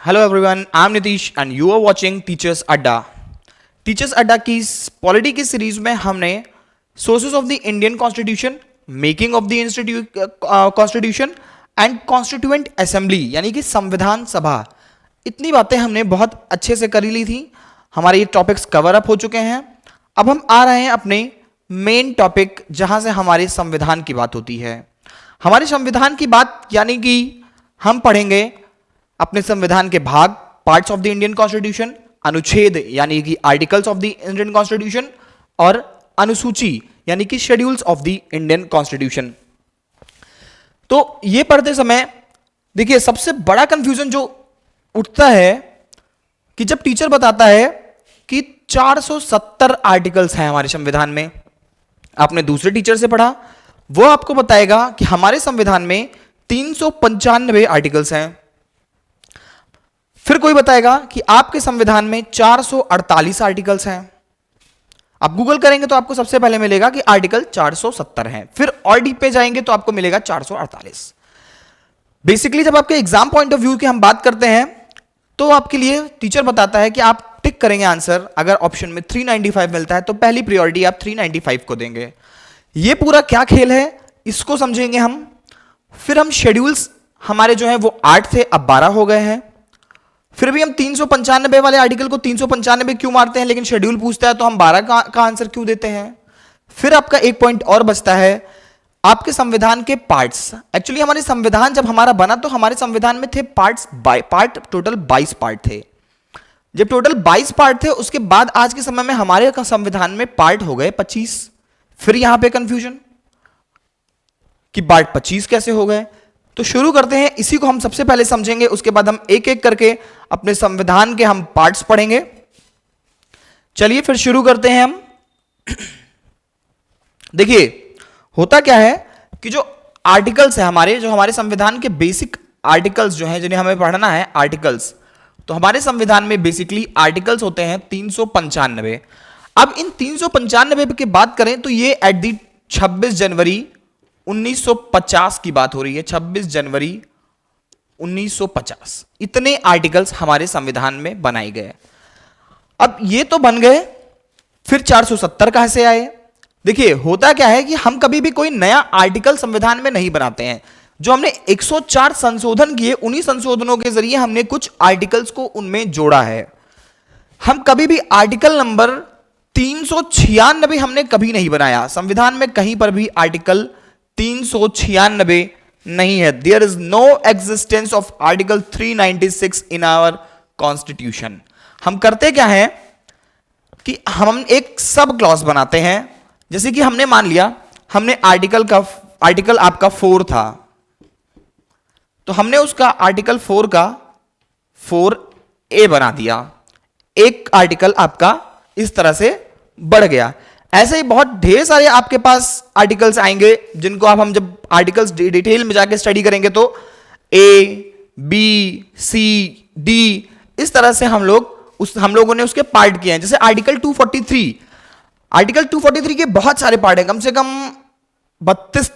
Hello everyone, I'm Nitish and you are watching Teachers Adda. Teachers अड्डा की polity की series में हमने sources of the Indian constitution, making of the constitution and constituent assembly यानी कि संविधान सभा, इतनी बातें हमने बहुत अच्छे से करी ली थी. हमारे ये टॉपिक्स कवर अप हो चुके हैं. अब हम आ रहे हैं अपने मेन टॉपिक जहां से हमारे संविधान की बात होती है. हमारे संविधान की बात यानी कि हम पढ़ेंगे अपने संविधान के भाग, parts of the Indian constitution, अनुच्छेद यानी कि articles of the Indian constitution और अनुसूची यानी कि schedules of the Indian constitution. तो ये पढ़ते समय देखिए सबसे बड़ा कंफ्यूजन जो उठता है कि जब टीचर बताता है कि 470 आर्टिकल्स हैं हमारे संविधान में. आपने दूसरे टीचर से पढ़ा, वो आपको बताएगा कि हमारे संविधान में 395 आर्टिकल्स हैं. फिर कोई बताएगा कि आपके संविधान में 448 आर्टिकल्स हैं. आप गूगल करेंगे तो आपको सबसे पहले मिलेगा कि आर्टिकल 470 हैं. फिर और डीप पे जाएंगे तो आपको मिलेगा 448. बेसिकली जब आपके एग्जाम पॉइंट ऑफ व्यू की हम बात करते हैं तो आपके लिए टीचर बताता है कि आप टिक करेंगे आंसर. अगर ऑप्शन में 395 मिलता है तो पहली प्रायोरिटी आप 395 को देंगे. ये पूरा क्या खेल है इसको समझेंगे हम. फिर हम शेड्यूल्स हमारे जो है वो 8 थे, अब 12 हो गए हैं. फिर भी हम 395 वाले आर्टिकल को 395 क्यों मारते हैं, लेकिन शेड्यूल पूछता है तो हम 12 का आंसर क्यों देते हैं. फिर आपका एक पॉइंट और बचता है आपके संविधान के पार्ट्स. एक्चुअली हमारे संविधान जब हमारा बना तो हमारे संविधान में थे पार्ट टोटल 22 पार्ट थे. जब टोटल 22 पार्ट थे उसके बाद आज के समय में हमारे संविधान में पार्ट हो गए 25. फिर यहां पे कंफ्यूजन कि पार्ट 25 कैसे हो गए. तो शुरू करते हैं, इसी को हम सबसे पहले समझेंगे. उसके बाद हम एक एक करके अपने संविधान के हम पार्ट्स पढ़ेंगे. चलिए फिर शुरू करते हैं हम. देखिए होता क्या है कि जो आर्टिकल्स है हमारे, जो हमारे संविधान के बेसिक आर्टिकल्स जो हैं जिन्हें हमें पढ़ना है आर्टिकल्स, तो हमारे संविधान में बेसिकली आर्टिकल्स होते हैं 395. अब इन 395 की बात करें तो ये एट दी 26 जनवरी 1950 की बात हो रही है. 26 जनवरी 1950 इतने आर्टिकल्स हमारे संविधान में बनाए गए. अब ये तो बन गए, फिर 470 कहां से आए. देखिए होता क्या है कि हम कभी भी कोई नया आर्टिकल संविधान में नहीं बनाते हैं. जो हमने 104 संशोधन किए, उन्हीं संशोधनों के जरिए हमने कुछ आर्टिकल्स को उनमें जोड़ा है. हम कभी भी आर्टिकल नंबर 396 हमने कभी नहीं बनाया. संविधान में कहीं पर भी आर्टिकल 396 नहीं है. There is no existence of article 396 in our constitution. हम करते क्या है कि हम एक सब क्लॉज बनाते हैं. जैसे कि हमने मान लिया हमने आर्टिकल आपका 4 था, तो हमने उसका आर्टिकल 4 का 4A बना दिया. एक आर्टिकल आपका इस तरह से बढ़ गया. ऐसे ही बहुत ढेर सारे आपके पास आर्टिकल्स आएंगे जिनको आप हम जब आर्टिकल्स डिटेल में जाके स्टडी करेंगे तो A, B, C, D इस तरह से हम लोगों ने उसके पार्ट किए हैं. जैसे आर्टिकल 243 के बहुत सारे पार्ट हैं, कम से कम 32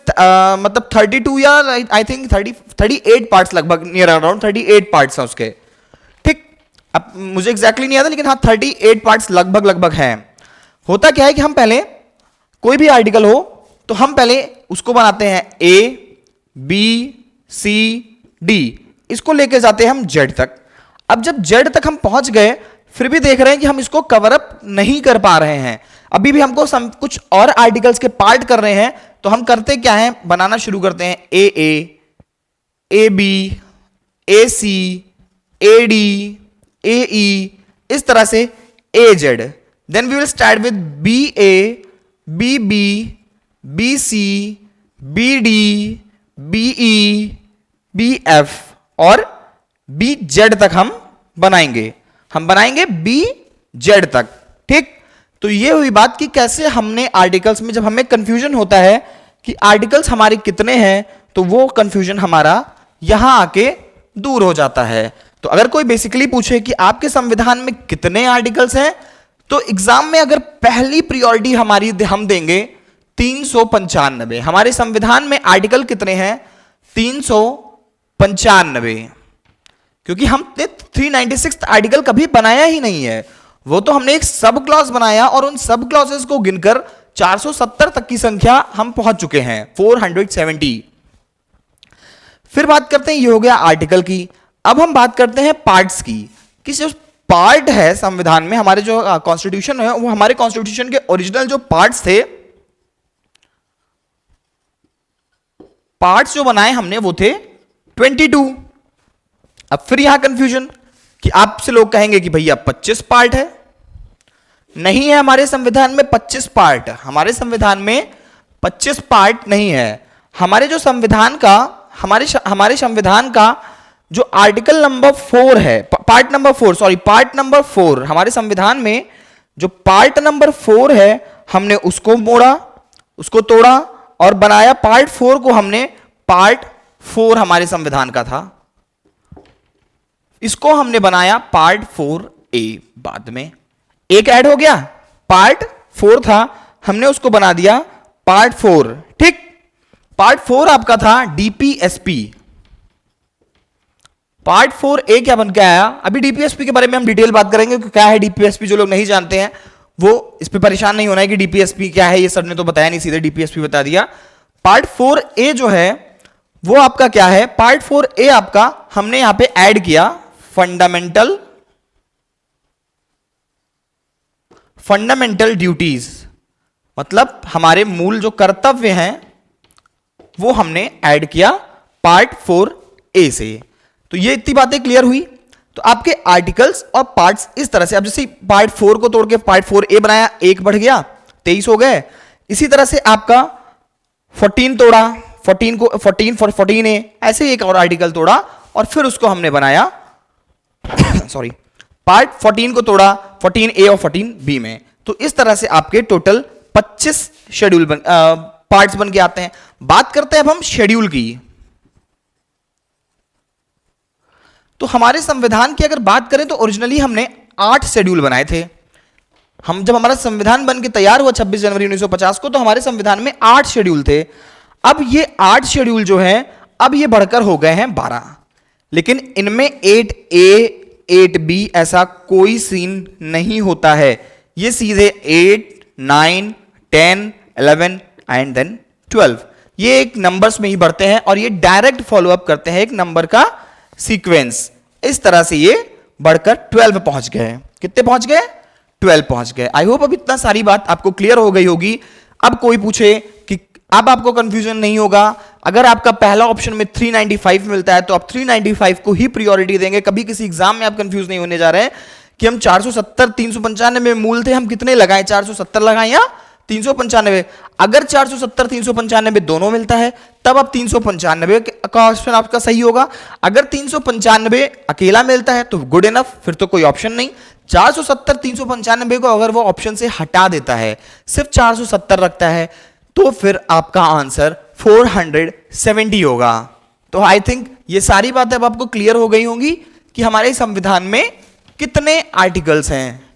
मतलब 32 या आई थिंक 38 पार्ट्स, लगभग नियर अराउंड 38 पार्ट्स हैं उसके. ठीक, अब मुझे एग्जैक्टली नहीं आता लेकिन हाँ 38 पार्ट्स लगभग हैं. होता क्या है कि हम पहले कोई भी आर्टिकल हो तो हम पहले उसको बनाते हैं A, B, C, D, इसको लेके जाते हैं हम Z तक. अब जब Z तक हम पहुंच गए फिर भी देख रहे हैं कि हम इसको कवर अप नहीं कर पा रहे हैं. अभी भी हमको कुछ और आर्टिकल्स के पार्ट कर रहे हैं. तो हम करते क्या है, बनाना शुरू करते हैं AA, AB, AC, AD, AE, इस तरह से AZ. Then we will start with BA, BB, BC, BD, BE, BF और BZ तक हम बनाएंगे. BZ तक. ठीक, तो ये हुई बात कि कैसे हमने आर्टिकल्स में, जब हमें कंफ्यूजन होता है कि आर्टिकल्स हमारे कितने हैं तो वो कंफ्यूजन हमारा यहां आके दूर हो जाता है. तो अगर कोई बेसिकली पूछे कि आपके संविधान में कितने आर्टिकल्स हैं तो एग्जाम में अगर पहली प्रायोरिटी हमारी हम देंगे 395. हमारे संविधान में आर्टिकल कितने हैं? 395. क्योंकि हमने 396 आर्टिकल कभी बनाया ही नहीं है। वो तो हमने एक सब क्लॉज बनाया और उन सब क्लॉजेस को गिनकर 470 तक की संख्या हम पहुंच चुके हैं, 470। फिर बात करते हैं, ये हो गया आर्टिकल की। अब हम बात करते हैं पार्ट्स की, कि जो पार्ट है संविधान में, हमारे जो कॉन्स्टिट्यूशन है, वो हमारे कॉन्स्टिट्यूशन के ओरिजिनल जो पार्ट्स थे, पार्ट्स जो बनाए हमने वो थे 22। अब फिर यहां कंफ्यूजन कि आपसे लोग कहेंगे कि भैया 25 पार्ट है। नहीं है, हमारे संविधान में 25 पार्ट, हमारे संविधान में 25 पार्ट नहीं है। हमारे जो संविधान का, हमारे संविधान का जो आर्टिकल नंबर 4 है, पार्ट नंबर 4, हमारे संविधान में जो पार्ट नंबर 4 है, हमने उसको मोड़ा, उसको तोड़ा और बनाया पार्ट 4 को हमने पार्ट 4 हमारे संविधान का था, इसको हमने बनाया पार्ट 4A। बाद में एक ऐड हो गया, पार्ट 4 था, हमने उसको बना दिया पार्ट 4। ठीक, पार्ट 4 आपका था डीपीएसपी। पार्ट 4A क्या बन के आया? अभी डीपीएसपी के बारे में हम डिटेल बात करेंगे कि क्या है डीपीएसपी। जो लोग नहीं जानते हैं वो इस पे परेशान नहीं होना है कि डीपीएसपी क्या है, ये सर ने तो बताया नहीं, सीधे डीपीएसपी बता दिया। पार्ट 4A जो है वो आपका क्या है? पार्ट 4A आपका हमने यहां पे ऐड किया फंडामेंटल ड्यूटीज, मतलब हमारे मूल जो कर्तव्य हैं वो हमने ऐड किया पार्ट 4A से। तो ये इतनी बातें क्लियर हुई। तो आपके आर्टिकल्स और पार्ट्स इस तरह से, अब जैसे पार्ट 4 को तोड़ के पार्ट 4A बनाया, एक बढ़ गया, 23 हो गए। इसी तरह से आपका 14 तोड़ा, 14 को 14A, ऐसे एक और आर्टिकल तोड़ा और फिर उसको हमने बनाया सॉरी, पार्ट 14 को तोड़ा 14A और 14B में। तो इस तरह से आपके टोटल 25 शेड्यूल पार्ट्स बन के आते हैं। बात करते हैं अब हम शेड्यूल की। तो हमारे संविधान की अगर बात करें तो ओरिजिनली हमने 8 शेड्यूल बनाए थे। हम जब हमारा संविधान बन के तैयार हुआ 26 जनवरी 1950 को, तो हमारे संविधान में 8 शेड्यूल थे। अब ये 8 शेड्यूल जो है, अब ये बढ़कर हो गए हैं 12। लेकिन इनमें 8A 8B ऐसा कोई सीन नहीं होता है। ये सीधे 8 9 10 11 एंड देन 12, ये एक नंबर्स में ही बढ़ते हैं और ये डायरेक्ट फॉलोअप करते हैं एक नंबर का सीक्वेंस। इस तरह से ये बढ़कर 12 पहुंच गए। कितने पहुंच गए? 12 पहुंच गए। आई होप अब इतना सारी बात आपको क्लियर हो गई होगी। अब कोई पूछे कि, अब आपको कंफ्यूजन नहीं होगा। अगर आपका पहला ऑप्शन में 395 मिलता है तो आप 395 को ही प्रायोरिटी देंगे। कभी किसी एग्जाम में आप कंफ्यूज नहीं होने जा रहे हैं कि हम 470 395 में मूल थे, हम कितने लगाएं, 470 लगाएं या 395। अगर 470 395 दोनों मिलता है तब आप 395 का ऑप्शन आपका सही होगा। अगर 395 अकेला मिलता है तो गुड इनफ, फिर तो कोई ऑप्शन नहीं। 470 395 को अगर वो ऑप्शन से हटा देता है, सिर्फ 470 रखता है, तो फिर आपका आंसर 470 होगा। तो आई थिंक ये सारी बातें अब आपको क्लियर हो गई होंगी कि हमारे संविधान में कितने आर्टिकल्स हैं।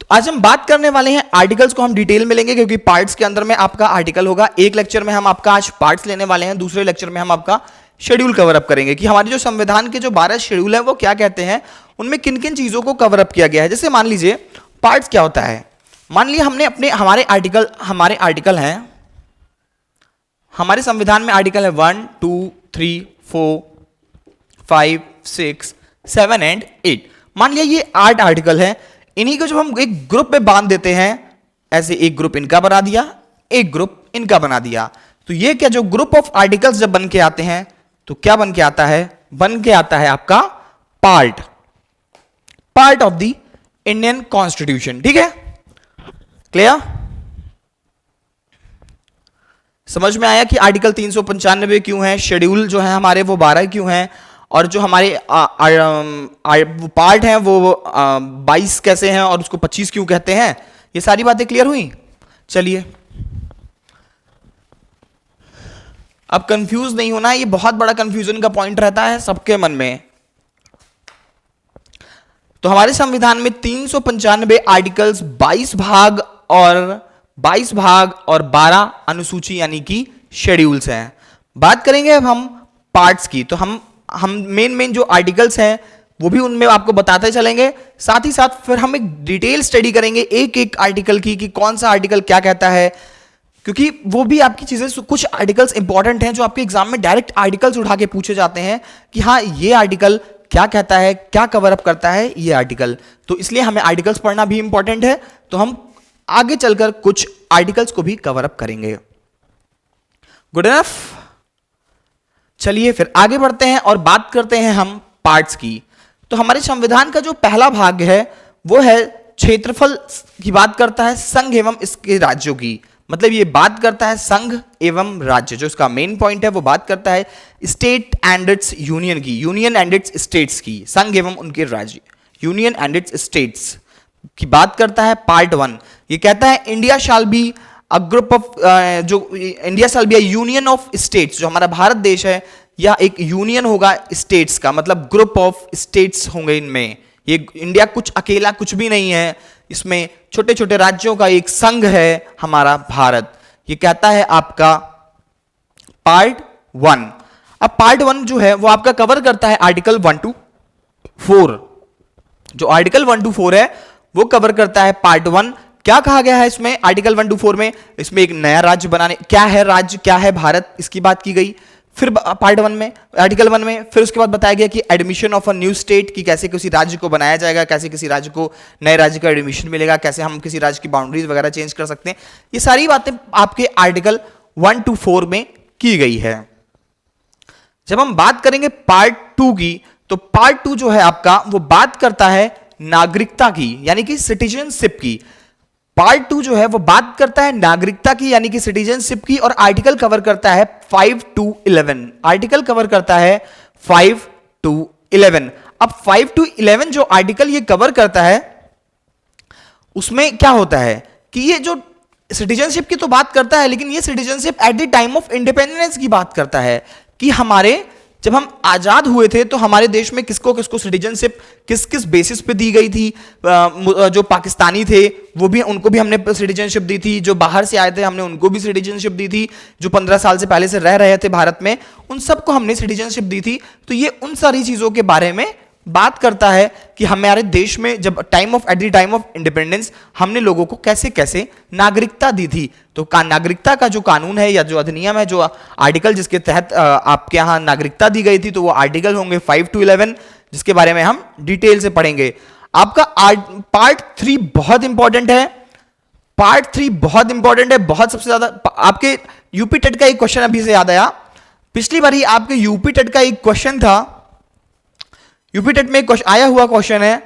तो आज हम बात करने वाले हैं आर्टिकल्स को हम डिटेल में लेंगे, क्योंकि पार्ट्स के अंदर में आपका आर्टिकल होगा। एक लेक्चर में हम आपका आज पार्ट्स लेने वाले हैं, दूसरे लेक्चर में हम आपका शेड्यूल कवर अप करेंगे कि हमारे जो संविधान के जो 12 शेड्यूल है वो क्या कहते हैं, उनमें किन किन चीजों को कवर अप किया गया है। जैसे मान लीजिए पार्ट्स क्या होता है, मान लीजिए हमने हमारे आर्टिकल हैं, हमारे संविधान में आर्टिकल है 1 2 3 4 5 6 7 एंड 8। मान लिया ये 8 आर्टिकल है। इन्हीं को जब हम एक ग्रुप में बांध देते हैं, ऐसे एक ग्रुप इनका बना दिया, एक ग्रुप इनका बना दिया, तो ये क्या, जो ग्रुप ऑफ आर्टिकल्स जब बन के आते हैं तो क्या बन के आता है? बन के आता है आपका part of the Indian constitution. ठीक है, क्लियर? समझ में आया कि आर्टिकल 395 क्यों है, शेड्यूल जो है हमारे वो 12 क्यों हैं, और जो हमारे पार्ट हैं वो 22 कैसे हैं और उसको 25 क्यों कहते हैं। ये सारी बातें क्लियर हुई। चलिए, अब कंफ्यूज नहीं होना, ये बहुत बड़ा कंफ्यूजन का पॉइंट रहता है सबके मन में। तो हमारे संविधान में 395 आर्टिकल्स, 22 भाग और 12 अनुसूची यानी कि शेड्यूल्स हैं। बात करेंगे अब हम पार्ट्स की। तो हम हम मेन जो आर्टिकल्स हैं वो भी उनमें आपको बताते चलेंगे, साथ ही साथ फिर हम एक डिटेल स्टडी करेंगे एक एक आर्टिकल की कि कौन सा आर्टिकल क्या कहता है, क्योंकि वो भी आपकी चीजें, कुछ आर्टिकल्स इंपॉर्टेंट हैं जो आपके एग्जाम में डायरेक्ट आर्टिकल्स उठा के पूछे जाते हैं कि हाँ ये आर्टिकल क्या कहता है, क्या कवर अप करता है ये आर्टिकल। तो इसलिए हमें आर्टिकल्स पढ़ना भी इंपॉर्टेंट है, तो हम आगे चलकर कुछ आर्टिकल्स को भी कवर अप करेंगे। Good enough. चलिए फिर आगे बढ़ते हैं और बात करते हैं हम पार्ट्स की। तो हमारे संविधान का जो पहला भाग है वो है क्षेत्रफल की बात करता है, संघ एवं इसके राज्यों की, मतलब ये बात करता है संघ एवं राज्य, जो इसका मेन पॉइंट है वो बात करता है स्टेट एंड इट्स यूनियन की, यूनियन एंड इट्स स्टेट्स की, संघ एवं उनके राज्य, यूनियन एंड इट्स स्टेट्स की बात करता है। पार्ट 1 ये कहता है India shall be a group of, जो India shall be a union of states, जो हमारा भारत देश है या एक यूनियन होगा स्टेट्स का, मतलब ग्रुप ऑफ स्टेट्स होंगे इनमें, ये इंडिया कुछ अकेला कुछ भी नहीं है, इसमें छोटे छोटे राज्यों का एक संघ है हमारा भारत। ये कहता है आपका पार्ट 1। अब पार्ट 1 जो है वो आपका कवर करता है आर्टिकल 1 to 4, जो आर्टिकल 1 to 4 है वो कवर करता है पार्ट 1। क्या कहा गया है इसमें आर्टिकल 1 to 4 में, इसमें एक नया राज्य बनाने, क्या है राज्य, क्या है भारत, इसकी बात की गई। फिर पार्ट 1 में, आर्टिकल 1 में, फिर उसके बाद बताया गया कि admission of a new state, कि कैसे किसी राज्य को बनाया जाएगा, कैसे किसी राज्य को नए राज्य का एडमिशन मिलेगा, कैसे हम किसी राज्य की बाउंड्रीज वगैरह चेंज कर सकते हैं, ये सारी बातें आपके आर्टिकल 1 to 4 में की गई है। जब हम बात करेंगे पार्ट 2 की, तो पार्ट 2 जो है आपका वो बात करता है नागरिकता की, यानी कि सिटीजनशिप की। पार्ट 2 जो है वो बात करता है नागरिकता की यानी कि सिटीजनशिप की, और आर्टिकल कवर करता है 5 to 11, आर्टिकल कवर करता है 5 to 11। अब 5 to 11 जो आर्टिकल ये कवर करता है उसमें क्या होता है कि ये जो सिटीजनशिप की तो बात करता है, लेकिन ये citizenship at the time of independence की बात करता है कि हमारे जब हम आजाद हुए थे तो हमारे देश में किसको किसको सिटीजनशिप किस किस बेसिस पे दी गई थी। जो पाकिस्तानी थे वो भी, उनको भी हमने सिटीजनशिप दी थी, जो बाहर से आए थे हमने उनको भी सिटीजनशिप दी थी, जो 15 साल से पहले से रह रहे थे भारत में उन सबको हमने सिटीजनशिप दी थी। तो ये उन सारी चीजों के बारे में बात करता है कि हमारे देश में जब at the time of independence हमने लोगों को कैसे कैसे नागरिकता दी थी। तो नागरिकता का जो कानून है या जो अधिनियम है, जो आर्टिकल जिसके तहत आपके यहाँ नागरिकता दी गई थी, तो वो आर्टिकल होंगे 5 to 11, जिसके बारे में हम डिटेल से पढ़ेंगे। आपका पार्ट 3 बहुत इंपॉर्टेंट है, पार्ट 3 बहुत इंपॉर्टेंट है, बहुत सबसे ज्यादा। आपके यूपी टेट का एक क्वेश्चन अभी से याद आया, पिछली बार ही आपके यूपी टेट का एक क्वेश्चन था, यूपी टेट में आया हुआ क्वेश्चन है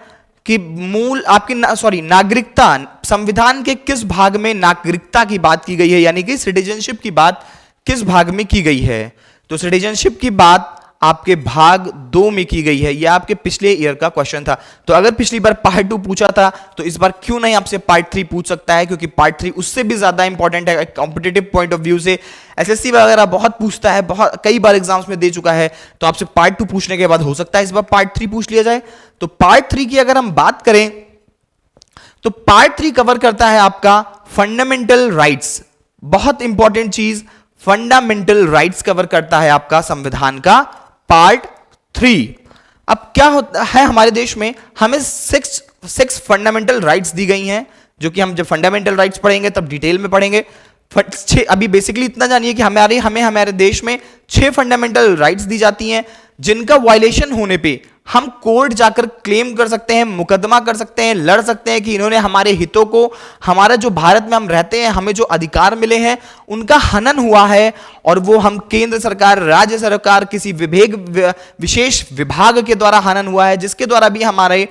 कि मूल आपकी नागरिकता, संविधान के किस भाग में नागरिकता की बात की गई है, यानी कि सिटीजनशिप की बात किस भाग में की गई है। तो सिटीजनशिप की बात आपके भाग 2 में की गई है, यह आपके पिछले ईयर का क्वेश्चन था। तो अगर पिछली बार पार्ट 2 पूछा था तो इस बार क्यों नहीं आपसे पार्ट 3 पूछ सकता है, क्योंकि पार्ट 3 उससे भी ज्यादा इंपॉर्टेंट है कॉम्पिटिटिव पॉइंट ऑफ व्यू से। एसएससी वगैरह बहुत पूछता है, बहुत कई बार एग्जाम्स में दे चुका है, तो आपसे पार्ट 2 पूछने के बाद हो सकता है इस बार पार्ट 3 पूछ लिया जाए। तो पार्ट 3 की अगर हम बात करें तो पार्ट 3 कवर करता है आपका फंडामेंटल राइट्स, बहुत इंपॉर्टेंट चीज, फंडामेंटल राइट्स कवर करता है आपका संविधान का पार्ट 3। अब क्या होता है हमारे देश में, हमें सिक्स फंडामेंटल राइट्स दी गई हैं, जो कि हम जब फंडामेंटल राइट्स पढ़ेंगे तब डिटेल में पढ़ेंगे। अभी बेसिकली इतना जानिए कि हमारे देश में 6 फंडामेंटल राइट्स दी जाती हैं, जिनका वायलेशन होने पे हम कोर्ट जाकर क्लेम कर सकते हैं, मुकदमा कर सकते हैं, लड़ सकते हैं कि इन्होंने हमारे हितों को, हमारा जो भारत में हम रहते हैं, हमें जो अधिकार मिले हैं उनका हनन हुआ है, और वो हम केंद्र सरकार, राज्य सरकार, किसी विशेष विभाग के द्वारा हनन हुआ है, जिसके द्वारा भी हमारे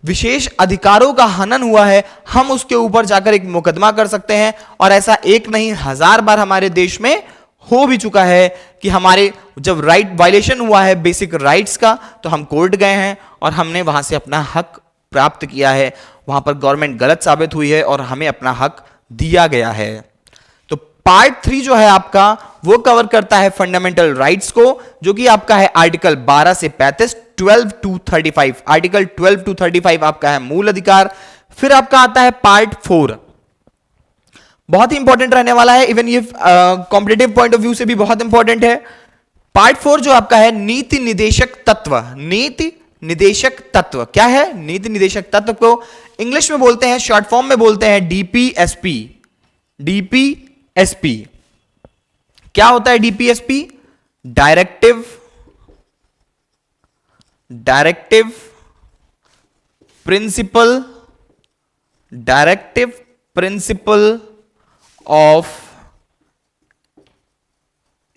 विशेष अधिकारों का हनन हुआ है, हम उसके ऊपर जाकर एक मुकदमा कर सकते हैं। और ऐसा एक नहीं 1000 बार हमारे देश में हो भी चुका है कि हमारे जब राइट वायलेशन हुआ है बेसिक राइट्स का, तो हम कोर्ट गए हैं और हमने वहां से अपना हक प्राप्त किया है, वहां पर गवर्नमेंट गलत साबित हुई है और हमें अपना हक दिया गया है। तो पार्ट 3 जो है आपका वो कवर करता है फंडामेंटल राइट्स को, जो कि आपका है आर्टिकल 12 से 35, 12 to 35, आर्टिकल 12 to 35 आपका है मूल अधिकार। फिर आपका आता है पार्ट 4, बहुत ही इंपॉर्टेंट रहने वाला है, इवन ये कॉम्पिटिटिव पॉइंट ऑफ व्यू से भी बहुत इंपॉर्टेंट है। पार्ट 4 जो आपका है नीति निदेशक तत्व। नीति निदेशक तत्व क्या है? नीति निदेशक तत्व को इंग्लिश में बोलते हैं, शॉर्ट फॉर्म में बोलते हैं डीपीएसपी। डीपीएसपी क्या होता है? DPSP directive principle of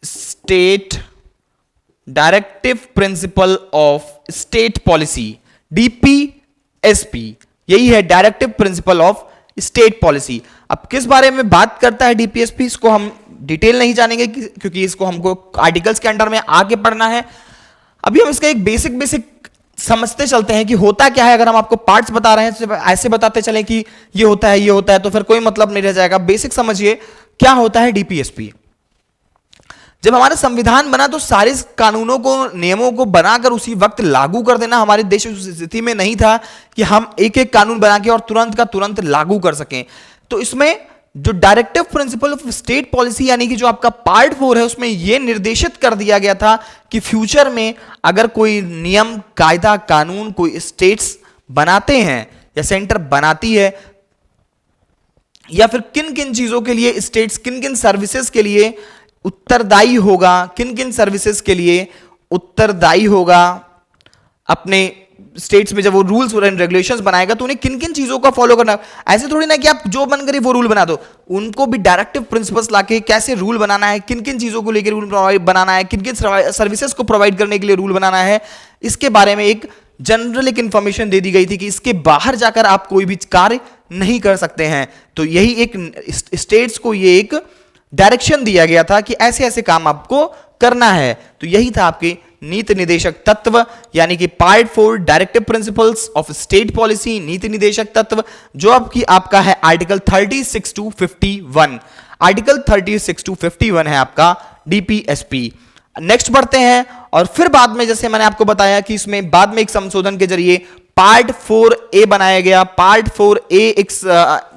state, directive principle of state policy. DPSP यही है, directive principle of state policy. अब किस बारे में बात करता है डीपीएसपी, इसको हम डिटेल नहीं जानेंगे क्योंकि इसको हमको आर्टिकल्स के अंडर में आगे पढ़ना है। अभी हम इसका एक बेसिक समझते चलते हैं कि होता क्या है। अगर हम आपको पार्ट्स बता रहे हैं तो ऐसे बताते चलें कि ये होता है तो फिर कोई मतलब नहीं रह जाएगा। बेसिक समझिए क्या होता है डीपीएसपी। जब हमारा संविधान बना तो सारे कानूनों को, नियमों को बनाकर उसी वक्त लागू कर देना हमारे देश उस स्थिति में नहीं था कि हम एक एक कानून बना के और तुरंत का तुरंत लागू कर सकें। तो इसमें जो directive principle of state policy यानी कि जो आपका पार्ट 4 है, उसमें यह निर्देशित कर दिया गया था कि फ्यूचर में अगर कोई नियम, कायदा, कानून कोई स्टेट्स बनाते हैं या सेंटर बनाती है, या फिर किन किन चीजों के लिए स्टेट्स किन किन सर्विसेज के लिए उत्तरदायी होगा, किन किन सर्विसेज के लिए उत्तरदायी होगा अपने स्टेट्स में। जब वो रूल्स एंड रेगुलेशंस बनाएगा तो उन्हें किन किन चीजों का फॉलो करना। ऐसे थोड़ी ना कि आप जो बन करे वो रूल बना दो, उनको भी डायरेक्टिव प्रिंसिपल्स लाके कैसे रूल बनाना है, किन किन चीजों को लेकर रूल बनाना है, किन किन सर्विसेज को प्रोवाइड करने के लिए रूल बनाना है, इसके बारे में एक जनरल एक इंफॉर्मेशन दे दी गई थी कि इसके बाहर जाकर आप कोई भी कार्य नहीं कर सकते हैं। तो यही एक स्टेट्स को ये एक डायरेक्शन दिया गया था कि ऐसे ऐसे काम आपको करना है। तो यही था आपके नीति निदेशक तत्व यानी कि part 4 directive principles of state policy, नीति निदेशक तत्व, जो आपका है आर्टिकल 36 टू 51। आर्टिकल 36 टू 51 है आपका डीपीएसपी। नेक्स्ट बढ़ते हैं और फिर बाद में जैसे मैंने आपको बताया कि इसमें बाद में एक संशोधन के जरिए पार्ट 4A बनाया गया। पार्ट 4A एक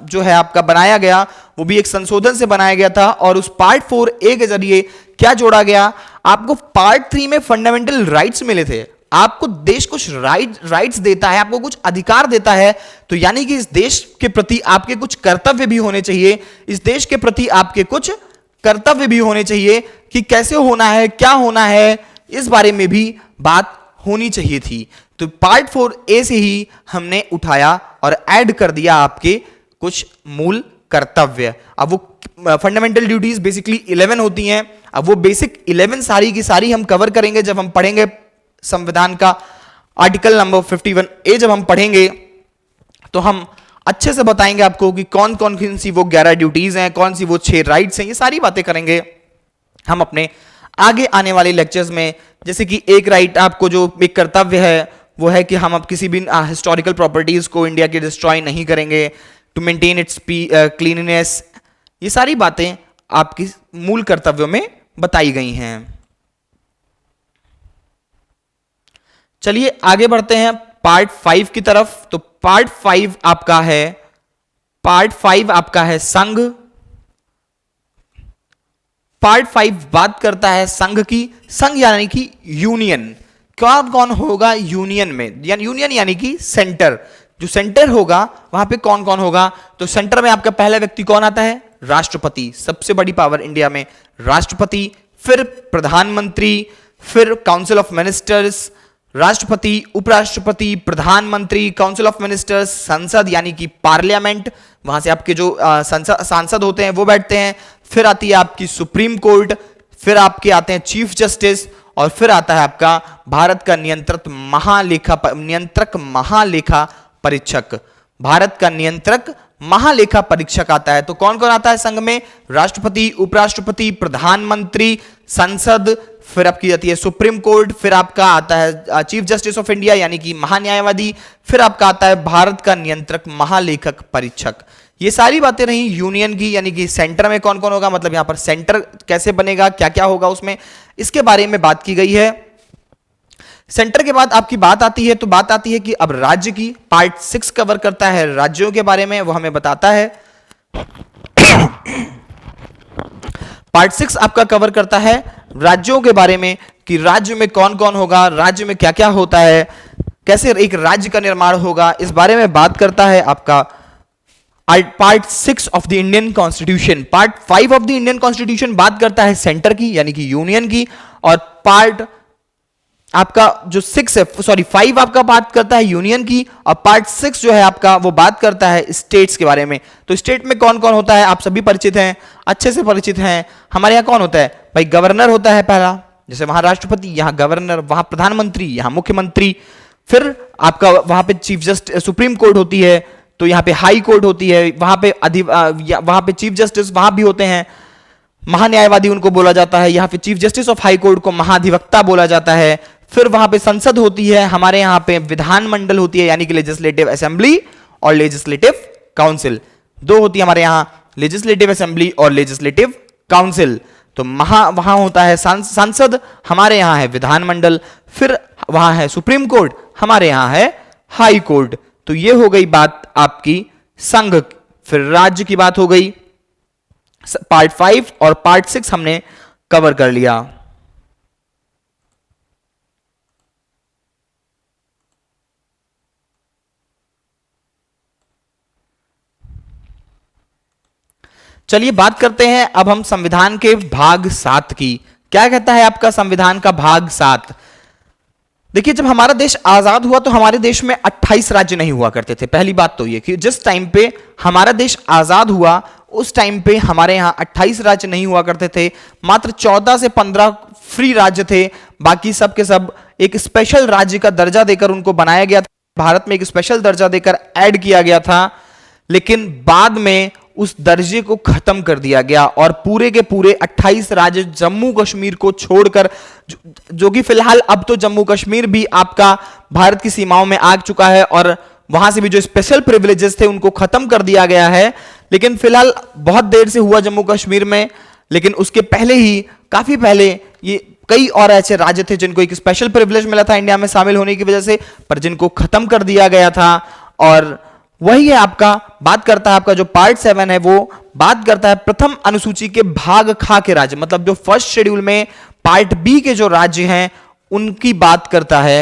जो है आपका बनाया गया, वो भी एक संशोधन से बनाया गया था। और उस पार्ट 4A के जरिए क्या जोड़ा गया, आपको पार्ट 3 में फंडामेंटल राइट्स मिले थे। आपको देश कुछ राइट्स देता है, आपको कुछ अधिकार देता है, तो यानी कि इस देश के प्रति आपके कुछ कर्तव्य भी होने चाहिए। इस देश के प्रति आपके कुछ कर्तव्य भी होने चाहिए कि कैसे होना है, क्या होना है, इस बारे में भी बात होनी चाहिए थी। तो पार्ट 4A से ही हमने उठाया और ऐड कर दिया आपके कुछ मूल कर्तव्य। अब वो फंडामेंटल ड्यूटीज बेसिकली 11 होती हैं। अब वो बेसिक 11 सारी की सारी हम कवर करेंगे जब हम पढ़ेंगे संविधान का आर्टिकल नंबर 51A। जब हम पढ़ेंगे तो हम अच्छे से बताएंगे आपको कि कौन कौन सी वो 11 ड्यूटीज हैं, कौन सी वो 6 राइट्स हैं, ये सारी बातें करेंगे हम अपने आगे आने वाले लेक्चर्स में। जैसे कि एक राइट आपको जो एक कर्तव्य है वो है कि हम अब किसी भी हिस्टोरिकल प्रॉपर्टीज को इंडिया के डिस्ट्रॉय नहीं करेंगे, टू मेंटेन इट्स क्लीननेस। ये सारी बातें आपकी मूल कर्तव्यों में बताई गई हैं। चलिए आगे बढ़ते हैं पार्ट 5 की तरफ। तो पार्ट 5 आपका है संघ। पार्ट 5 बात करता है संघ की। संघ यानी कि यूनियन। कौन कौन होगा यूनियन में, यूनियन यानी कि सेंटर। जो सेंटर होगा वहां पे कौन कौन होगा, तो सेंटर में आपका पहला व्यक्ति कौन आता है, राष्ट्रपति। सबसे बड़ी पावर इंडिया में राष्ट्रपति, फिर प्रधानमंत्री, फिर काउंसिल ऑफ मिनिस्टर्स, राष्ट्रपति, उपराष्ट्रपति, प्रधानमंत्री, काउंसिल ऑफ मिनिस्टर्स, संसद यानी कि पार्लियामेंट, वहां से आपके जो सांसद होते हैं वो बैठते हैं। फिर आती है आपकी सुप्रीम कोर्ट, फिर आपके आते हैं चीफ जस्टिस, और फिर आता है आपका भारत का नियंत्रक महालेखा परीक्षक। भारत का नियंत्रक महालेखा परीक्षक आता है। तो कौन कौन आता है संघ में, राष्ट्रपति, उपराष्ट्रपति, प्रधानमंत्री, संसद, फिर आपकी आती है सुप्रीम कोर्ट, फिर आपका आता है चीफ जस्टिस ऑफ इंडिया यानी कि महान्यायवादी, फिर आपका आता है भारत का नियंत्रक महालेखक परीक्षक। ये सारी बातें रही यूनियन की, यानी कि सेंटर में कौन कौन होगा, मतलब यहां पर सेंटर कैसे बनेगा, क्या क्या होगा उसमें, इसके बारे में बात की गई है। सेंटर के बाद आपकी बात आती है, तो बात आती है कि अब राज्य की। पार्ट 6 कवर करता है राज्यों के बारे में, वो हमें बताता है। पार्ट 6 आपका कवर करता है राज्यों के बारे में कि राज्य में कौन कौन होगा, राज्य में क्या क्या होता है, कैसे एक राज्य का निर्माण होगा, इस बारे में बात करता है आपका part 6 of the Indian constitution. Part 5 of the Indian constitution बात करता है सेंटर की यानी कि यूनियन की, और पार्ट आपका जो 6 है, सॉरी 5 आपका बात करता है यूनियन की, और पार्ट 6 जो है आपका वो बात करता है स्टेट्स के बारे में। तो स्टेट में कौन कौन होता है आप सभी परिचित हैं, अच्छे से परिचित हैं। हमारे यहाँ कौन होता है भाई, गवर्नर होता है पहला, जैसे वहां राष्ट्रपति, यहाँ गवर्नर, वहां प्रधानमंत्री, यहाँ मुख्यमंत्री। फिर आपका वहां पे चीफ जस्टिस, सुप्रीम कोर्ट होती है, तो यहाँ पे हाई कोर्ट होती है, वहां पे चीफ जस्टिस वहां भी होते हैं, महान्यायवादी उनको बोला जाता है। यहाँ पे chief justice of high court को महाधिवक्ता बोला जाता है। फिर वहां पे संसद होती है, हमारे यहाँ पे विधानमंडल होती है यानी कि लेजिस्लेटिव असेंबली और लेजिस्लेटिव काउंसिल, दो होती है हमारे यहाँ, लेजिस्लेटिव असेंबली और लेजिस्लेटिव काउंसिल। तो वहां होता है संसद, हमारे यहाँ है विधानमंडल। फिर वहां है सुप्रीम कोर्ट, हमारे यहाँ है हाई कोर्ट। तो ये हो गई बात आपकी संघ। फिर राज्य की बात हो गई, पार्ट 5 और पार्ट 6 हमने कवर कर लिया। चलिए बात करते हैं अब हम संविधान के भाग 7 की। क्या कहता है आपका संविधान का भाग 7? देखिए, जब हमारा देश आजाद हुआ तो हमारे देश में 28 राज्य नहीं हुआ करते थे। पहली बात तो ये कि जिस टाइम पे हमारा देश आजाद हुआ उस टाइम पे हमारे यहाँ 28 राज्य नहीं हुआ करते थे, मात्र 14 से 15 फ्री राज्य थे। बाकी सब के सब एक स्पेशल राज्य का दर्जा देकर उनको बनाया गया था, भारत में एक स्पेशल दर्जा देकर ऐड किया गया था। लेकिन बाद में उस दर्जे को खत्म कर दिया गया और पूरे के पूरे 28 राज्य जम्मू कश्मीर को छोड़कर, जो कि फिलहाल अब तो जम्मू कश्मीर भी आपका भारत की सीमाओं में आ चुका है और वहां से भी जो स्पेशल प्रिविलेजेस थे उनको खत्म कर दिया गया है। लेकिन फिलहाल बहुत देर से हुआ जम्मू कश्मीर में, लेकिन उसके पहले ही, काफी पहले, ये कई और ऐसे राज्य थे जिनको एक स्पेशल प्रिविलेज मिला था इंडिया में शामिल होने की वजह से, पर जिनको खत्म कर दिया गया था। और वही है आपका, बात करता है आपका जो पार्ट 7 है वो बात करता है प्रथम अनुसूची के भाग खा के राज्य, मतलब जो फर्स्ट शेड्यूल में पार्ट बी के जो राज्य हैं उनकी बात करता है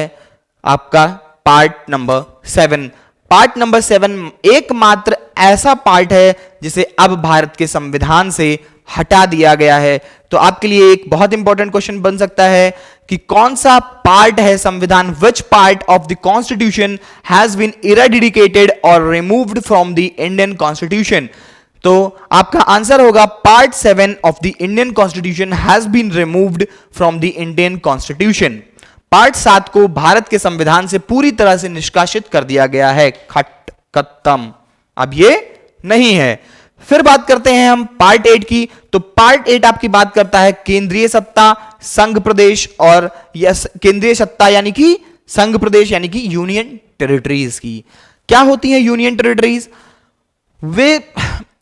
आपका पार्ट नंबर 7। पार्ट नंबर 7 एकमात्र ऐसा पार्ट है जिसे अब भारत के संविधान से हटा दिया गया है। तो आपके लिए एक बहुत इंपॉर्टेंट क्वेश्चन बन सकता है कि कौन सा पार्ट है संविधान, which part of the constitution has been eradicated और removed from the Indian constitution. तो आपका आंसर होगा part 7 of the Indian constitution has been removed from the Indian constitution. Part 7 को भारत के संविधान से पूरी तरह से निष्कासित कर दिया गया है, खत्म, अब ये नहीं है। फिर बात करते हैं हम पार्ट 8 की। तो पार्ट 8 आपकी बात करता है केंद्रीय सत्ता, संघ प्रदेश और केंद्रीय सत्ता यानी कि संघ प्रदेश यानी कि यूनियन टेरिटरीज की। क्या होती है यूनियन टेरिटरीज?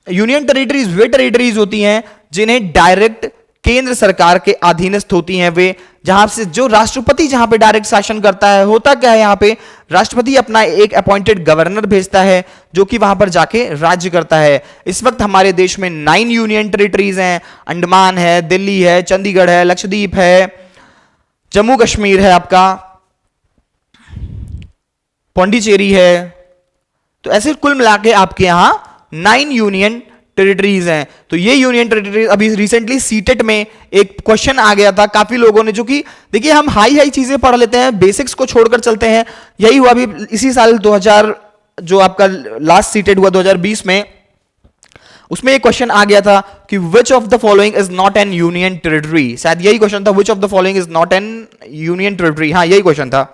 यूनियन टेरिटरीज वे टेरिटरीज होती हैं जिन्हें डायरेक्ट केंद्र सरकार के अधीनस्थ होती हैं। वे जहां से जो राष्ट्रपति जहां पे डायरेक्ट शासन करता है, होता क्या है, यहां पे राष्ट्रपति अपना एक अपॉइंटेड गवर्नर भेजता है जो कि वहां पर जाके राज्य करता है। इस वक्त हमारे देश में 9 यूनियन टेरिटरीज हैं। अंडमान है, दिल्ली है, चंडीगढ़ है, लक्षद्वीप है, जम्मू कश्मीर है, आपका पौंडीचेरी है। तो ऐसे कुल मिला के आपके यहां 9 यूनियन टेरिटरीज हैं। तो ये यूनियन टेरिटरीज, अभी रिसेंटली सीटेट में एक क्वेश्चन आ गया था, काफी लोगों ने, जो कि देखिए हम हाई हाई चीजें पढ़ लेते हैं, बेसिक्स को छोड़कर चलते हैं। यही हुआ अभी इसी साल 2000 जो आपका लास्ट सीटेट हुआ 2020 में, उसमें एक क्वेश्चन आ गया था कि which of the following is not an union territory. शायद यही क्वेश्चन था, which of the following is not an union territory. हाँ, यही क्वेश्चन था।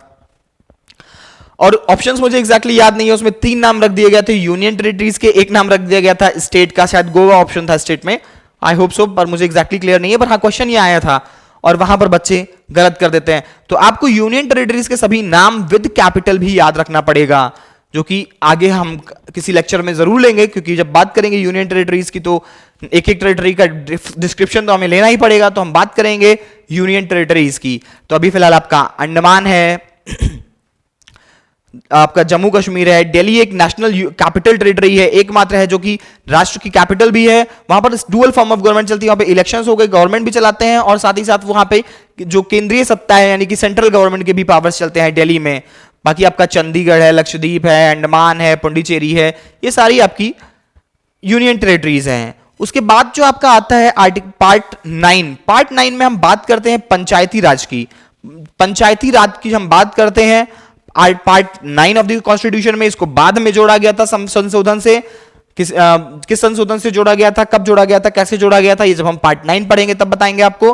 और ऑप्शंस मुझे एग्जैक्टली याद नहीं है, उसमें 3 नाम रख दिए गए थे यूनियन टेरिटरीज के, एक नाम रख दिया गया था स्टेट का, शायद गोवा ऑप्शन था स्टेट में, आई होप सो, पर मुझे एग्जैक्टली क्लियर नहीं है। पर हाँ, क्वेश्चन ये आया था और वहां पर बच्चे गलत कर देते हैं। तो आपको यूनियन टेरिटरीज के सभी नाम विद कैपिटल भी याद रखना पड़ेगा, जो कि आगे हम किसी लेक्चर में जरूर लेंगे, क्योंकि जब बात करेंगे यूनियन टेरिटरीज की तो एक एक टेरिटरी का डिस्क्रिप्शन तो हमें लेना ही पड़ेगा। तो हम बात करेंगे यूनियन टेरिटरीज की। तो अभी फिलहाल आपका अंडमान है, आपका जम्मू कश्मीर है, दिल्ली एक नेशनल कैपिटल टेरिटरी है, एकमात्र है जो कि राष्ट्र की कैपिटल भी है, वहां पर डुअल फॉर्म ऑफ गवर्नमेंट चलती है, वहां पे इलेक्शंस हो गए, गवर्नमेंट भी चलाते हैं और साथ ही साथ वहां पे जो केंद्रीय सत्ता है यानी कि सेंट्रल गवर्नमेंट के भी पावर्स चलते हैं दिल्ली में। बाकी आपका चंडीगढ़ है, लक्षद्वीप है, अंडमान है, पुडुचेरी है, ये सारी आपकी यूनियन टेरिटरीज हैं। उसके बाद जो आपका आता है पार्ट 9, पार्ट 9 में हम बात करते हैं पंचायती राज की। पंचायती राज की हम बात करते हैं पार्ट 9 ऑफ द कॉन्स्टिट्यूशन में। इसको बाद में जोड़ा गया था संशोधन से। किस संशोधन से जोड़ा गया था, कब जोड़ा गया था, कैसे जोड़ा गया था, ये जब हम पार्ट 9 पढ़ेंगे तब बताएंगे आपको।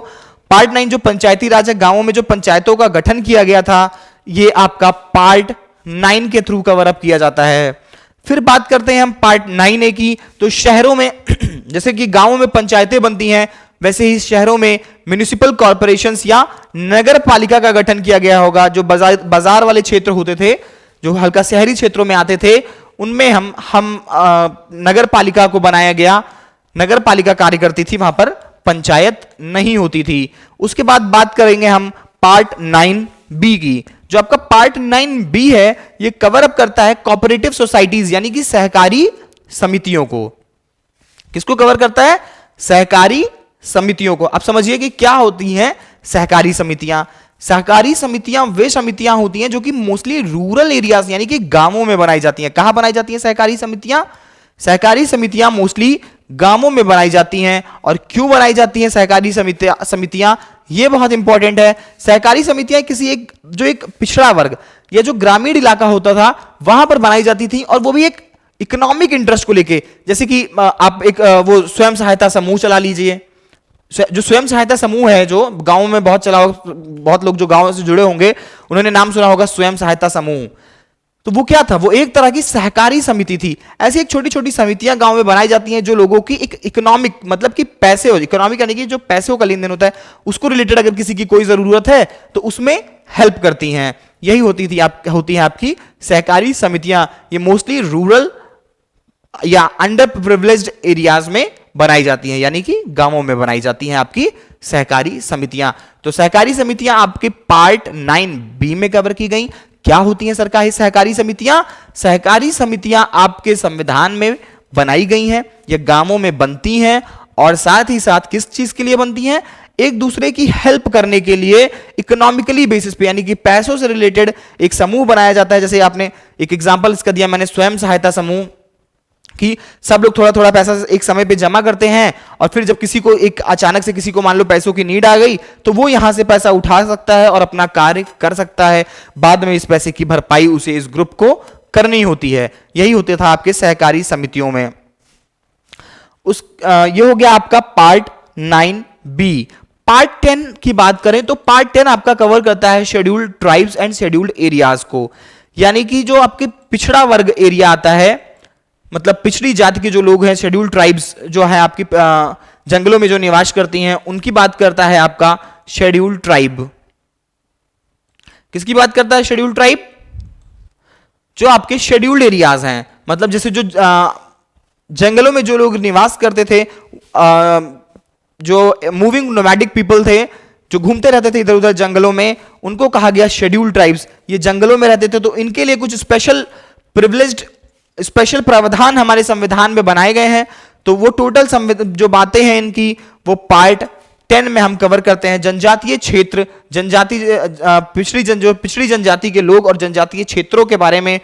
पार्ट 9 जो पंचायती राज है, गांवों में जो पंचायतों का गठन किया गया था, ये आपका पार्ट 9 के थ्रू कवर अप किया जाता है। फिर बात करते हैं हम पार्ट 9A की। तो शहरों में जैसे कि गांवों में पंचायतें बनती हैं, वैसे ही शहरों में म्युनिसिपल कॉर्पोरेशंस या नगर पालिका का गठन किया गया होगा। जो बाजार वाले क्षेत्र होते थे, जो हल्का शहरी क्षेत्रों में आते थे, उनमें हम नगर पालिका को बनाया गया। नगर पालिका कार्य करती थी, वहां पर पंचायत नहीं होती थी। उसके बाद बात करेंगे हम पार्ट 9B की। जो आपका पार्ट 9B है, ये कवर अप करता है कोऑपरेटिव सोसाइटीज यानी कि सहकारी समितियों को। किसको कवर करता है? सहकारी समितियों को। अब समझिए कि क्या होती हैं सहकारी समितियां। सहकारी समितियां वे समितियां होती हैं जो कि मोस्टली रूरल एरियाज यानी कि गांवों में बनाई जाती हैं। कहां बनाई जाती हैं सहकारी समितियां? सहकारी समितियां मोस्टली गांवों में बनाई जाती हैं। और क्यों बनाई जाती हैं सहकारी समितियां, ये बहुत इंपॉर्टेंट है। सहकारी समितियां किसी एक पिछड़ा वर्ग या जो ग्रामीण इलाका होता था वहां पर बनाई जाती थी, और वो भी एक इकोनॉमिक इंटरेस्ट को लेके। जैसे कि आप एक वो स्वयं सहायता समूह चला लीजिए। जो स्वयं सहायता समूह है, जो गांव में बहुत चला, बहुत लोग जो गांव से जुड़े होंगे उन्होंने नाम सुना होगा स्वयं सहायता समूह। तो वो क्या था? वो एक तरह की सहकारी समिति थी। ऐसी एक छोटी छोटी समितियां गांव में बनाई जाती हैं जो लोगों की एक इकोनॉमिक, मतलब कि पैसे, इकोनॉमिक यानी कि जो पैसों का लेन देन होता है उसको रिलेटेड अगर किसी की कोई जरूरत है तो उसमें हेल्प करती हैं। यही होती है आपकी सहकारी समितियां। ये मोस्टली रूरल या अंडर प्रिविलेज्ड एरियाज में बनाई जाती हैं, यानी कि गांवों में बनाई जाती हैं आपकी सहकारी समितियां। तो सहकारी समितियां आपके पार्ट 9B में कवर की गई। क्या होती हैं सरकारी सहकारी समितियां? सहकारी समितियां आपके संविधान में बनाई गई हैं, ये गांवों में बनती हैं, और साथ ही साथ किस चीज के लिए बनती हैं? एक दूसरे की हेल्प करने के लिए, इकोनॉमिकली बेसिस पे, यानी कि पैसों से रिलेटेड एक समूह बनाया जाता है। जैसे आपने एक एग्जांपल इसका दिया मैंने, स्वयं सहायता समूह, कि सब लोग थोड़ा थोड़ा पैसा एक समय पे जमा करते हैं, और फिर जब किसी को एक अचानक से किसी को मान लो पैसों की नीड आ गई तो वो यहां से पैसा उठा सकता है और अपना कार्य कर सकता है। बाद में इस पैसे की भरपाई उसे इस ग्रुप को करनी होती है। यही होता था आपके सहकारी समितियों में। ये हो गया आपका पार्ट 9B। पार्ट 10 की बात करें तो पार्ट 10 आपका कवर करता है scheduled tribes and scheduled areas को, यानी कि जो आपके पिछड़ा वर्ग एरिया आता है, मतलब पिछड़ी जाति के जो लोग हैं, शेड्यूल्ड ट्राइब्स जो है आपकी जंगलों में जो निवास करती हैं, उनकी बात करता है आपका शेड्यूल्ड ट्राइब। किसकी बात करता है शेड्यूल्ड ट्राइब? जो आपके शेड्यूल्ड एरियाज हैं, मतलब जैसे जो जंगलों में जो लोग निवास करते थे, जो मूविंग नोमैडिक पीपल थे, जो घूमते रहते थे इधर उधर जंगलों में, उनको कहा गया शेड्यूल्ड ट्राइब्स। ये जंगलों में रहते थे तो इनके लिए कुछ स्पेशल प्रावधान हमारे संविधान में बनाए गए हैं। तो वो टोटल जो बातें हैं इनकी, वो पार्ट 10 में हम कवर करते हैं। जनजातीय क्षेत्र, पिछड़ी जनजाति के लोग और जनजातीय क्षेत्रों के बारे में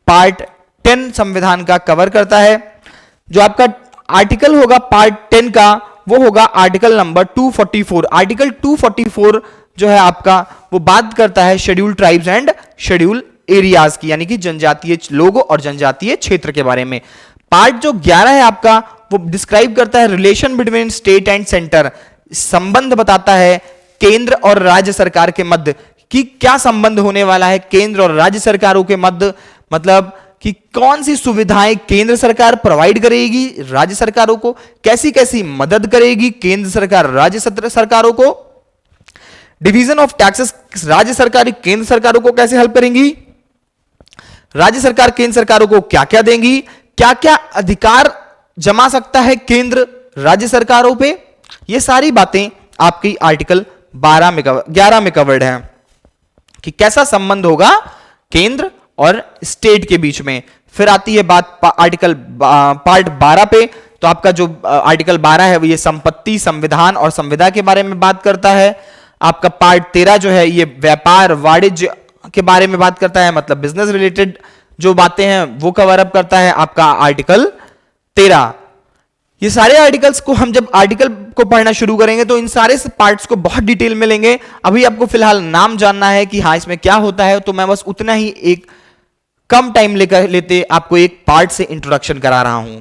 पार्ट 10 संविधान का कवर करता है। जो आपका आर्टिकल होगा पार्ट 10 का, वो होगा आर्टिकल नंबर 244। आर्टिकल 244 जो है आपका, वो बात करता है scheduled tribes and scheduled areas की, यानी कि जनजातीय लोगों और जनजातीय क्षेत्र के बारे में। पार्ट जो 11 है आपका, वो डिस्क्राइब करता है relation between state and centre. संबंध बताता है केंद्र और राज्य सरकार के मध्य, कि क्या संबंध होने वाला है केंद्र और राज्य सरकारों के मध्य, मतलब कि कौन सी सुविधाएं केंद्र सरकार प्रोवाइड करेगी राज्य सरकारों को, कैसी कैसी मदद करेगी केंद्र सरकार राज्य सरकारों को। डिवीजन ऑफ टैक्सेस, राज्य सरकार केंद्र सरकारों को कैसे हेल्प करेंगी, राज्य सरकार केंद्र सरकारों को क्या क्या देंगी, क्या क्या अधिकार जमा सकता है केंद्र राज्य सरकारों पे, ये सारी बातें आपकी आर्टिकल 11 में कवर्ड है, कि कैसा संबंध होगा केंद्र और स्टेट के बीच में। फिर आती है बात आर्टिकल पार्ट 12 पे, तो आपका जो आर्टिकल 12 है वो ये संपत्ति, संविधान और संविदा के बारे में बात करता है। आपका पार्ट 13 जो है ये व्यापार वाणिज्य के बारे में बात करता है, मतलब बिजनेस रिलेटेड जो बातें हैं वो कवर अप करता है आपका आर्टिकल 13। ये सारे आर्टिकल्स को हम जब आर्टिकल को पढ़ना शुरू करेंगे तो इन सारे पार्ट्स को बहुत डिटेल में लेंगे। अभी आपको फिलहाल नाम जानना है कि हाँ इसमें क्या होता है, तो मैं बस उतना ही एक कम टाइम लेते आपको एक पार्ट से इंट्रोडक्शन करा रहा हूं।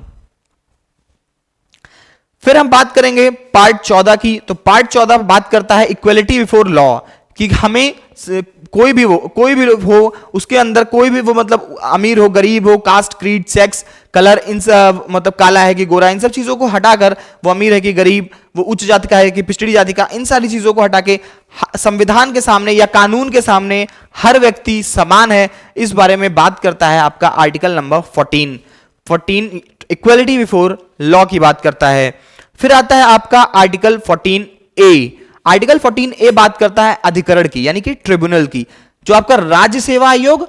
फिर हम बात करेंगे पार्ट 14 की। तो पार्ट 14 बात करता है इक्वलिटी बिफोर लॉ, कि हमें कोई भी हो उसके अंदर कोई भी वो, मतलब अमीर हो गरीब हो, कास्ट क्रीड सेक्स कलर, इन सब मतलब काला है कि गोरा, इन सब चीजों को हटाकर, वो अमीर है कि गरीब, वो उच्च जाति का है कि पिछड़ी जाति का, इन सारी चीजों को हटा के संविधान के सामने या कानून के सामने हर व्यक्ति समान है, इस बारे में बात करता है आपका article number 14 equality before law की बात करता है। फिर आता है आपका आर्टिकल 14A। आर्टिकल 14A बात करता है अधिकरण की, यानी कि ट्रिब्यूनल की। जो आपका राज्य सेवा आयोग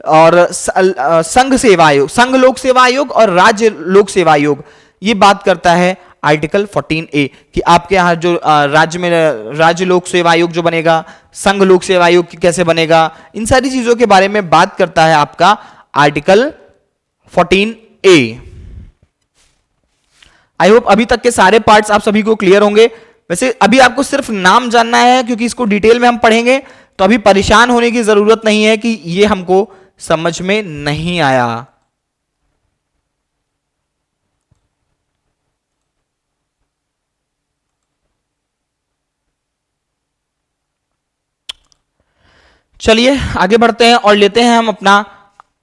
और संघ सेवा आयोग, संघ लोक सेवा आयोग और राज्य लोक सेवा आयोग, ये बात करता है आर्टिकल 14A कि आपके यहां जो राज्य में राज्य लोक सेवा आयोग जो बनेगा, संघ लोक सेवा आयोग कैसे बनेगा, इन सारी चीजों के बारे में बात करता है आपका आर्टिकल 14A। आई होप अभी तक के सारे पार्ट्स आप सभी को क्लियर होंगे। वैसे अभी आपको सिर्फ नाम जानना है, क्योंकि इसको डिटेल में हम पढ़ेंगे, तो अभी परेशान होने की जरूरत नहीं है कि ये हमको समझ में नहीं आया। चलिए आगे बढ़ते हैं और लेते हैं हम अपना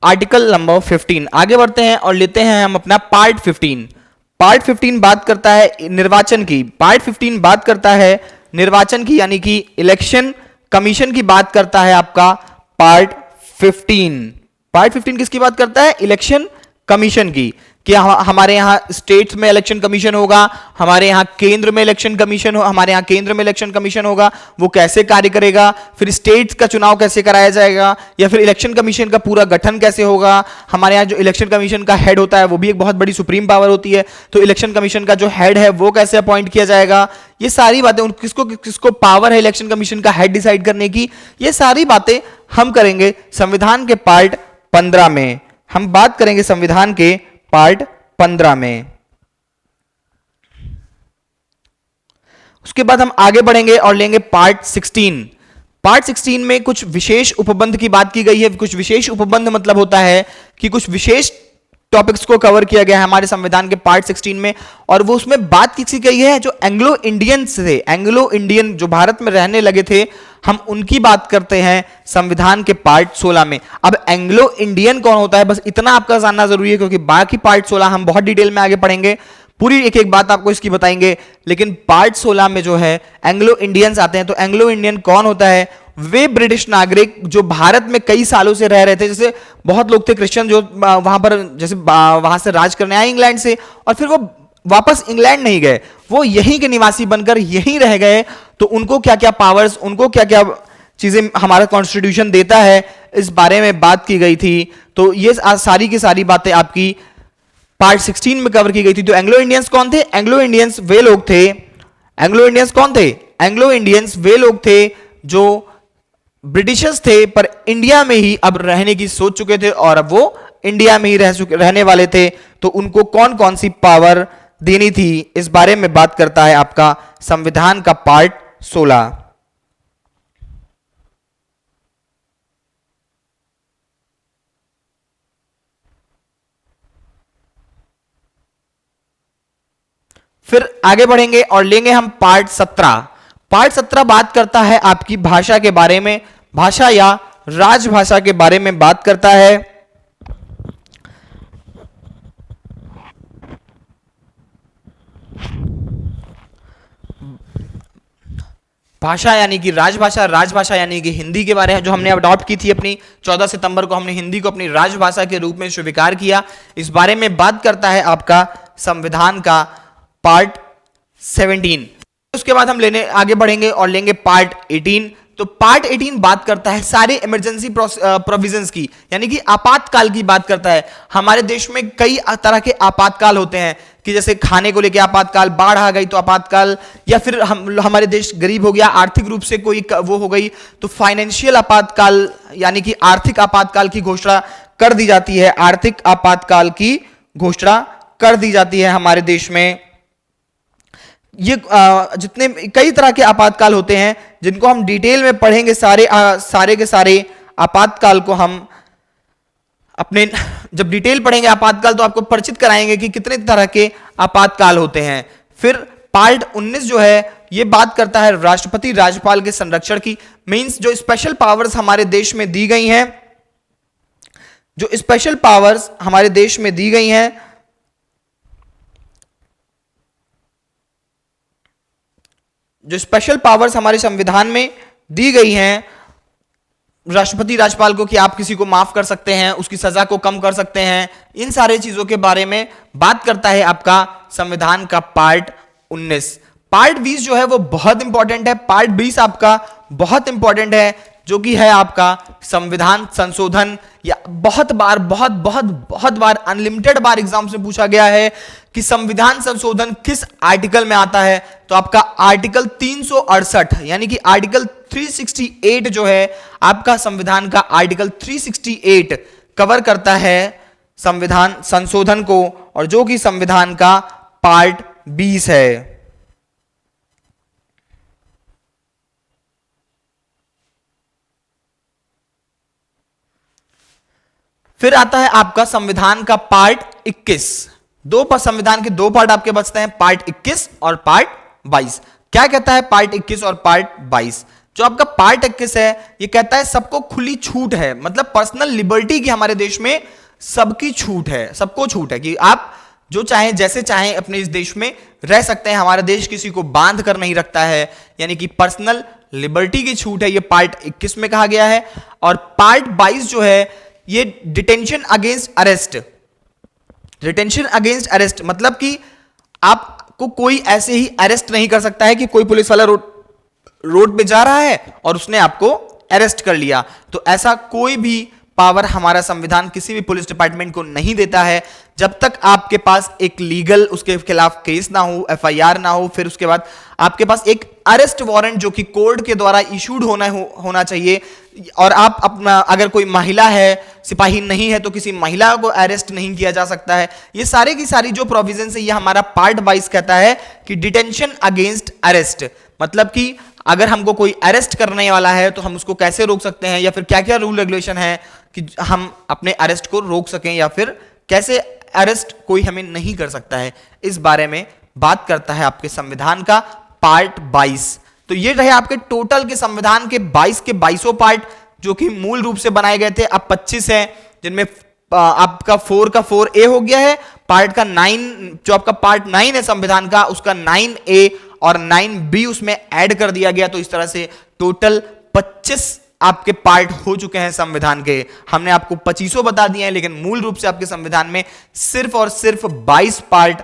आर्टिकल नंबर 15। आगे बढ़ते हैं और लेते हैं हम अपना पार्ट 15। पार्ट 15 बात करता है निर्वाचन की। पार्ट 15 बात करता है निर्वाचन की, यानी कि इलेक्शन कमीशन की बात करता है आपका पार्ट 15। पार्ट 15 किसकी बात करता है? इलेक्शन कमीशन की, कि हमारे यहां स्टेट्स में इलेक्शन कमीशन होगा, हमारे यहां केंद्र में इलेक्शन कमीशन हो, हमारे यहां केंद्र में इलेक्शन कमीशन होगा, वो कैसे कार्य करेगा, फिर स्टेट्स का चुनाव कैसे कराया जाएगा, या फिर इलेक्शन कमीशन का पूरा गठन कैसे होगा। हमारे यहां जो इलेक्शन कमीशन का हेड होता है वो भी एक बहुत बड़ी सुप्रीम पावर होती है, तो इलेक्शन कमीशन का जो हेड है वो कैसे अपॉइंट किया जाएगा, ये सारी बातें, किसको किसको पावर है इलेक्शन कमीशन का हेड डिसाइड करने की, ये सारी बातें हम करेंगे संविधान के पार्ट 15 में। हम बात करेंगे संविधान के पार्ट 15 में। उसके बाद हम आगे बढ़ेंगे और लेंगे पार्ट 16। पार्ट 16 में कुछ विशेष उपबंध की बात की गई है। कुछ विशेष उपबंध मतलब होता है कि कुछ विशेष टॉपिक्स को कवर किया गया है हमारे संविधान के पार्ट 16 में, और वो उसमें बात की गई है जो एंग्लो इंडियंस थे, एंग्लो इंडियन जो भारत में रहने लगे थे, हम उनकी बात करते हैं संविधान के पार्ट 16 में। अब एंग्लो इंडियन कौन होता है, बस इतना आपका जानना जरूरी है, क्योंकि बाकी पार्ट 16 हम बहुत डिटेल में आगे पढ़ेंगे, पूरी एक एक बात आपको इसकी बताएंगे। लेकिन पार्ट 16 में जो है एंग्लो इंडियंस आते हैं। तो एंग्लो इंडियन कौन होता है? वे ब्रिटिश नागरिक जो भारत में कई सालों से रह रहे थे, जैसे बहुत लोग थे क्रिश्चियन जो वहां पर जैसे वहां से राज करने आए इंग्लैंड से, और फिर वो वापस इंग्लैंड नहीं गए, वो यहीं के निवासी बनकर यहीं रह गए। तो उनको क्या क्या पावर्स, उनको क्या क्या चीजें हमारा कॉन्स्टिट्यूशन देता है, इस बारे में बात की गई थी। तो ये सारी की सारी बातें आपकी पार्ट 16 में कवर की गई थी। तो एंग्लो इंडियंस कौन थे? एंग्लो इंडियंस वे लोग थे। एंग्लो इंडियंस कौन थे? एंग्लो इंडियंस वे लोग थे जो ब्रिटिशर्स थे पर इंडिया में ही अब रहने की सोच चुके थे, और अब वो इंडिया में ही रहने वाले थे। तो उनको कौन कौन सी पावर देनी थी, इस बारे में बात करता है आपका संविधान का पार्ट 16। फिर आगे बढ़ेंगे और लेंगे हम पार्ट 17। पार्ट 17 बात करता है आपकी भाषा के बारे में, भाषा या राजभाषा के बारे में बात करता है। भाषा यानी कि राजभाषा, राजभाषा यानी कि हिंदी के बारे में, जो हमने अडॉप्ट की थी अपनी 14 सितंबर को, हमने हिंदी को अपनी राजभाषा के रूप में स्वीकार किया, इस बारे में बात करता है आपका संविधान का पार्ट 17। उसके बाद हम लेने आगे बढ़ेंगे और लेंगे पार्ट 18। तो पार्ट 18 बात करता है सारे इमरजेंसी प्रोविजंस की, यानी कि आपातकाल की बात करता है। हमारे देश में कई तरह के आपातकाल होते हैं कि जैसे खाने को लेके आपातकाल, बाढ़ आ गई तो आपातकाल, या फिर हमारे देश गरीब हो गया, आर्थिक रूप से कोई वो हो गई तो फाइनेंशियल आपातकाल, यानी कि आर्थिक आपातकाल की घोषणा कर दी जाती है। आर्थिक आपातकाल की घोषणा कर दी जाती है हमारे देश में। ये जितने कई तरह के आपातकाल होते हैं जिनको हम डिटेल में पढ़ेंगे, सारे के सारे आपातकाल को हम अपने जब डिटेल पढ़ेंगे आपातकाल तो आपको परिचित कराएंगे कि कितने तरह के आपातकाल होते हैं। फिर पार्ट 19 जो है ये बात करता है राष्ट्रपति राज्यपाल के संरक्षण की, मींस जो स्पेशल पावर्स हमारे देश में दी गई हैं, जो स्पेशल पावर्स हमारे देश में दी गई हैं, जो स्पेशल पावर्स हमारे संविधान में दी गई हैं राष्ट्रपति राज्यपाल को, कि आप किसी को माफ कर सकते हैं, उसकी सजा को कम कर सकते हैं, इन सारे चीजों के बारे में बात करता है आपका संविधान का पार्ट 19। पार्ट 20 जो है वो बहुत इंपॉर्टेंट है। पार्ट 20 आपका बहुत इंपॉर्टेंट है, जो कि है आपका संविधान संशोधन, या बहुत बार अनलिमिटेड बार एग्जाम से पूछा गया है कि संविधान संशोधन किस आर्टिकल में आता है। तो आपका आर्टिकल 368 यानी कि आर्टिकल 368 जो है आपका संविधान का आर्टिकल 368 कवर करता है संविधान संशोधन को, और जो कि संविधान का पार्ट 20 है। फिर आता है आपका संविधान का पार्ट 21। संविधान के दो पार्ट आपके बचते हैं, पार्ट 21 और पार्ट 22। क्या कहता है पार्ट 21 और पार्ट 22? जो आपका पार्ट 21 है ये कहता है सबको खुली छूट है, मतलब पर्सनल लिबर्टी की हमारे देश में सबकी छूट है, सबको छूट है कि आप जो चाहें जैसे चाहें अपने इस देश में रह सकते हैं। हमारा देश किसी को बांध कर नहीं रखता है, यानी कि पर्सनल लिबर्टी की छूट है, ये पार्ट 21 में कहा गया है। और पार्ट 22 जो है ये detention against arrest, detention against arrest मतलब कि आपको कोई ऐसे ही अरेस्ट नहीं कर सकता है कि कोई पुलिस वाला रोड पे जा रहा है और उसने आपको अरेस्ट कर लिया, तो ऐसा कोई भी पावर हमारा संविधान किसी भी पुलिस डिपार्टमेंट को नहीं देता है जब तक आपके पास एक लीगल उसके खिलाफ केस ना हो, एफआईआर ना हो, फिर उसके बाद आपके पास एक अरेस्ट वारंट जो कि कोर्ट के द्वारा इशूड होना चाहिए। और आप अपना अगर कोई महिला है, सिपाही नहीं है, तो किसी महिला को अरेस्ट नहीं किया जा सकता है। ये सारे की सारी जो प्रोविजन है ये हमारा पार्ट 22 कहता है कि डिटेंशन अगेंस्ट अरेस्ट, मतलब कि अगर हमको कोई अरेस्ट करने वाला है तो हम उसको कैसे रोक सकते हैं, या फिर क्या क्या रूल रेगुलेशन है कि हम अपने अरेस्ट को रोक सकें, या फिर कैसे अरेस्ट कोई हमें नहीं कर सकता है, इस बारे में बात करता है आपके संविधान का पार्ट 22। तो ये रहे आपके टोटल के संविधान के 22 के 22 पार्ट जो कि मूल रूप से बनाए गए थे। अब 25 है जिनमें आपका 4 का 4A हो गया है, पार्ट का 9 जो आपका पार्ट 9 है संविधान का उसका 9A और 9B उसमें ऐड कर दिया गया। तो इस तरह से टोटल 25 आपके पार्ट हो चुके हैं संविधान के। हमने आपको 25 बता दिए हैं, लेकिन मूल रूप से आपके संविधान में सिर्फ और सिर्फ 22 पार्ट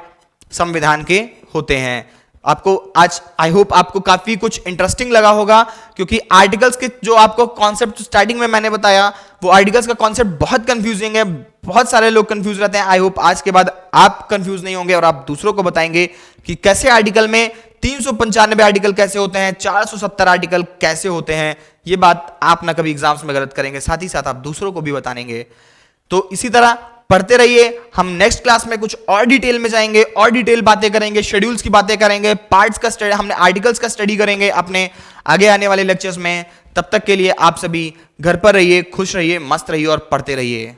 संविधान के होते हैं। आपको आज आई होप आपको काफी कुछ इंटरेस्टिंग लगा होगा, क्योंकि आर्टिकल्स के जो आपको कॉन्सेप्ट स्टार्टिंग में मैंने बताया वो आर्टिकल्स का कॉन्सेप्ट बहुत कंफ्यूजिंग है, बहुत सारे लोग कंफ्यूज रहते हैं। आई होप आज के बाद आप कंफ्यूज नहीं होंगे और आप दूसरों को बताएंगे कि कैसे आर्टिकल में 395 आर्टिकल कैसे होते हैं, 470 आर्टिकल कैसे होते हैं। ये बात आप ना कभी एग्जाम्स में गलत करेंगे, साथ ही साथ आप दूसरों को भी बताएंगे। तो इसी तरह पढ़ते रहिए। हम नेक्स्ट क्लास में कुछ और डिटेल में जाएंगे और डिटेल बातें करेंगे, शेड्यूल्स की बातें करेंगे, पार्ट्स का स्टडी, हमने आर्टिकल्स का स्टडी करेंगे अपने आगे आने वाले लेक्चर्स में। तब तक के लिए आप सभी घर पर रहिए, खुश रहिए, मस्त रहिए और पढ़ते रहिए।